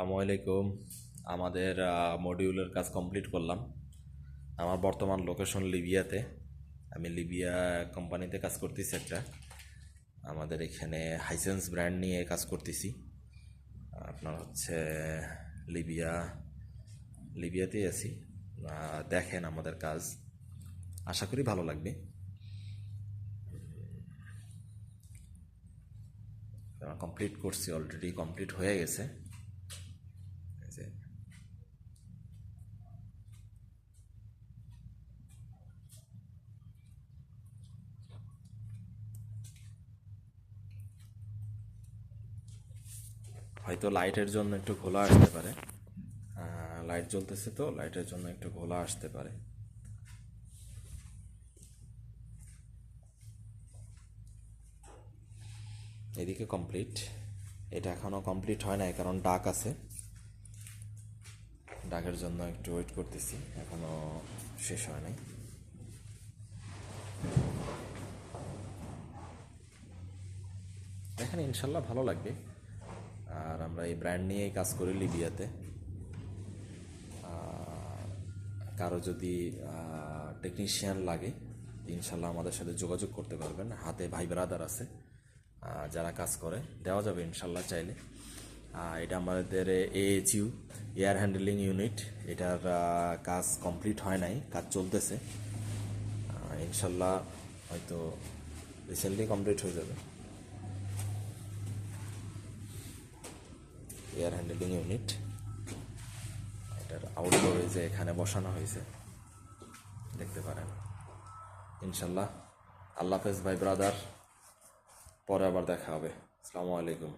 আসসালামু আলাইকুম। আমাদের মডিউলের কাজ কমপ্লিট করলাম। আমার বর্তমান লোকেশন লিবিয়াতে। আমি লিবিয়া কোম্পানিতে কাজ করতেছি একটা। আমাদের এখানে হাইসেন্স ব্র্যান্ড নিয়ে কাজ করতেছি। আপনার হচ্ছে লিবিয়াতেই আছি। দেখেন আমাদের কাজ, আশা করি ভালো লাগবে। কমপ্লিট করছি, অলরেডি কমপ্লিট হয়ে গেছে। এই যে হয়তো লাইটের জন্য একটু ঘোলা আসতে পারে। লাইট জ্বলতেছে তো, লাইটের জন্য একটু ঘোলা আসতে পারে। এদিকে কমপ্লিট, এটা এখনও কমপ্লিট হয় নাই কারণ ডাক আছে। ডাকের জন্য একটু ওয়েট করতেছি, এখনও শেষ হয় নাই। দেখেন ইনশাল্লাহ ভালো লাগবে। আর আমরা এই ব্র্যান্ড নিয়েই কাজ করি লিবিয়াতে। কারো যদি টেকনিশিয়ান লাগে ইনশাল্লাহ আমাদের সাথে যোগাযোগ করতে পারবেন। হাতে ভাই ব্রাদার আছে যারা কাজ করে, দেওয়া যাবে ইনশাল্লাহ চাইলে। এটা আমাদের AHU এয়ার হ্যান্ডেলিং ইউনিট, এটার কাজ কমপ্লিট হয় নাই, কাজ চলতেছে। ইনশাল্লাহ হয়তো রিসেন্টলি কমপ্লিট হয়ে যাবে। এয়ার হ্যান্ডেলিং ইউনিট, এটার আউটডোরে যে এখানে বসানো হয়েছে দেখতে পারেন। ইনশাল্লাহ আল্লাহ হাফেজ ভাই ব্রাদার, পরে আবার দেখা হবে। আসসালামু আলাইকুম।